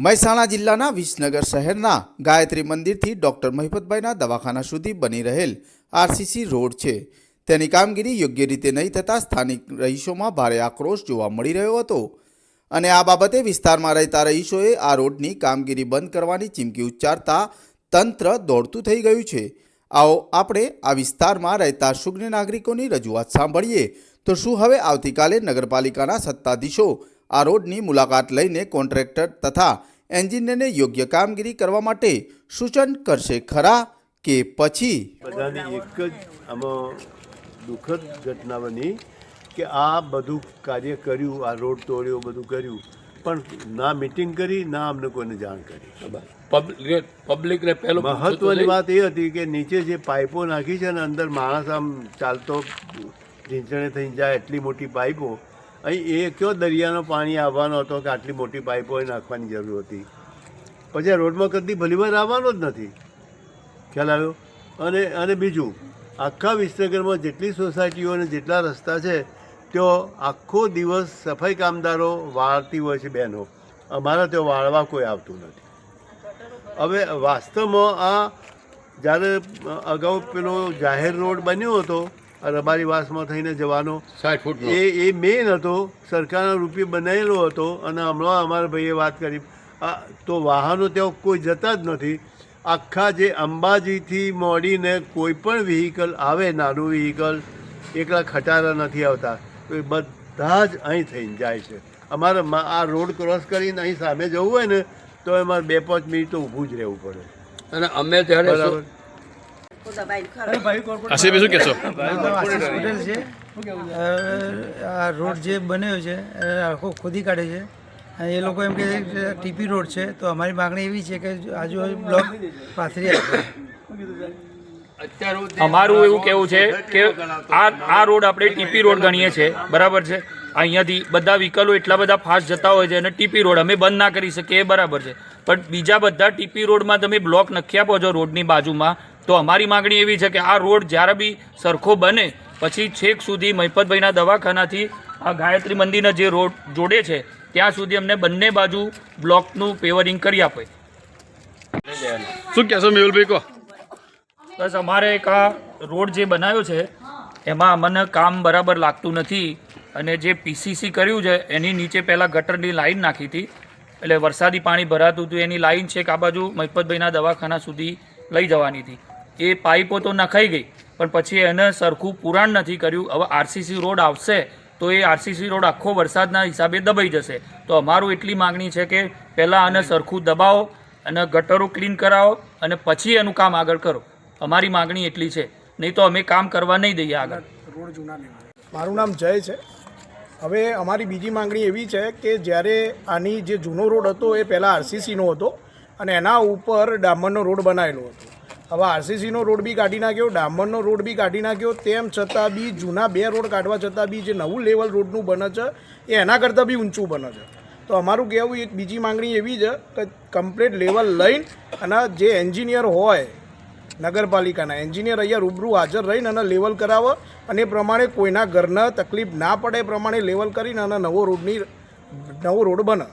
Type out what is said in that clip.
મહેસાણા જિલ્લાના વિસનગર શહેરના ગાયત્રી મંદિરથી ડૉક્ટર મહિપતભાઈના દવાખાના સુધી બની રહેલ આરસીસી રોડ છે, તેની કામગીરી યોગ્ય રીતે નહીં થતાં સ્થાનિક રહીશોમાં ભારે આક્રોશ જોવા મળી રહ્યો હતો અને આ બાબતે વિસ્તારમાં રહેતા રહીશોએ આ રોડની કામગીરી બંધ કરવાની ચીમકી ઉચ્ચારતા તંત્ર દોડતું થઈ ગયું છે। આવો આપણે આ વિસ્તારમાં રહેતા સુજ્ઞ નાગરિકોની રજૂઆત સાંભળીએ તો શું હવે આવતીકાલે નગરપાલિકાના સત્તાધીશો આ રોડની મુલાકાત લઈને કોન્ટ્રાક્ટર તથા એન્જિનિયરને યોગ્ય કામગીરી કરવા માટે સૂચન કરશે ખરા કે પછી? બધાની એક જ આમાં દુઃખદ ઘટના બની કે આ બધું કાર્ય કર્યું, આ રોડ તોડ્યો, બધું કર્યું, પણ ના મીટિંગ કરી ના અમને કોઈને જાણ કરી। પબ્લિકને પહેલું મહત્વની વાત એ હતી કે નીચે જે પાઇપો નાખી છે ને અંદર માણસ આમ ચાલતો ઢીંચણે થઈને જાય એટલી મોટી પાઇપો, અહીં એ કયો દરિયાનો પાણી આવવાનો હતો કે આટલી મોટી પાઇપો અહીં નાખવાની જરૂર હતી? પછી આ રોડમાં કદી ભલીવાર આવવાનો જ નથી, ખ્યાલ આવ્યો? અને બીજું, આખા વિસનગરમાં જેટલી સોસાયટીઓ અને જેટલા રસ્તા છે ત્યાં આખો દિવસ સફાઈ કામદારો વાળતી હોય છે બહેનો, અમારા ત્યાં વાળવા કોઈ આવતું નથી। હવે વાસ્તવમાં આ જ્યારે અગાઉ પેલો જાહેર રોડ બન્યો હતો રબારીવાસમાં થઈને જવાનો 60 ફૂટ એ મેઇન હતો, સરકારના રૂપિયે બનાવેલો હતો અને હમણાં અમારા ભાઈએ વાત કરી તો વાહનો ત્યાં કોઈ જતા જ નથી। આખા જે અંબાજીથી મોડીને કોઈ પણ વ્હીકલ આવે, નાનું વ્હીકલ એકલા ખટારા નથી આવતા, તો એ બધા જ અહીં થઈને જાય છે। અમારે આ રોડ ક્રોસ કરીને અહીં સામે જવું હોય ને તો અમારે 2-5 મિનિટ તો ઊભું જ રહેવું પડે। અને અમે ત્યારે બરાબર આ રોડ જે બન્યો છે આખો ખોદી કાઢે છે, એ લોકો એમ કે ટીપી રોડ છે, તો અમારી માગણી એવી છે કે આજુબાજુ બ્લોક પાથરી આપે। અમારું એવું કહેવું છે કે આ રોડ આપણે ટીપી રોડ ગણીએ છીએ, બરાબર છે? અહીંયાથી બધા વ્હીકલો એટલા બધા ફાસ્ટ જતા હોય છે અને ટીપી રોડ અમે બંધ ના કરી શકીએ, એ બરાબર છે, પણ બીજા બધા ટીપી રોડમાં તમે બ્લોક નખી આપો છો રોડની બાજુમાં, તો અમારી માગણી એવી છે કે આ રોડ જ્યારે બી સરખો બને પછી છેક સુધી મહિપતભાઈના દવાખાનાથી આ ગાયત્રી મંદિરના જે રોડ જોડે છે ત્યાં સુધી અમને બંને બાજુ બ્લોકનું પેવરિંગ કરી આપે। શું કહેશો મેહુલભાઈ, કહો? બસ અમારે એક આ રોડ જે બનાવ્યો છે એમાં અમને કામ બરાબર લાગતું નથી અને જે પીસીસી કર્યું છે એની નીચે પહેલાં ગટરની લાઈન નાખી હતી, એટલે વરસાદી પાણી ભરાતું હતું, એની લાઈન છે કે આ બાજુ મહિપતભાઈના દવાખાના સુધી લઈ જવાની હતી, એ પાઇપો તો નખાઈ ગઈ પણ પછી એને સરખું પુરાણ નથી કર્યું। હવે આરસીસી રોડ આવશે તો એ આરસીસી રોડ આખો વરસાદના હિસાબે દબાઈ જશે, તો અમારું એટલી માગણી છે કે પહેલાં આને સરખું દબાવો અને ગટરો ક્લીન કરાવો અને પછી એનું કામ આગળ કરો। અમારી માગણી એટલી છે, નહીં તો અમે કામ કરવા નહીં દઈએ આગળ। મારું નામ જય છે। હવે અમારી બીજી માંગણી એવી છે કે જ્યારે આની જે જૂનો રોડ હતો એ પહેલાં આરસીસીનો હતો અને એના ઉપર ડામરનો રોડ બનાવેલો હતો। હવે આરસીસીનો રોડ બી કાઢી નાખ્યો, ડામરનો રોડ બી કાઢી નાખ્યો, તેમ છતાં બી જૂના 2 રોડ કાઢવા છતાં બી જે નવું લેવલ રોડનું બને છે એ એના કરતાં બી ઊંચું બને છે। તો અમારું કહેવું એક બીજી માંગણી એવી છે કે કમ્પ્લીટ લેવલ લઈને અને જે એન્જિનિયર હોય નગરપાલિકાના એન્જિનિયર અહીંયા રૂબરૂ હાજર રહીને અને લેવલ કરાવે અને એ પ્રમાણે કોઈના ઘરને તકલીફ ના પડે એ પ્રમાણે લેવલ કરીને અને નવો રોડ બને।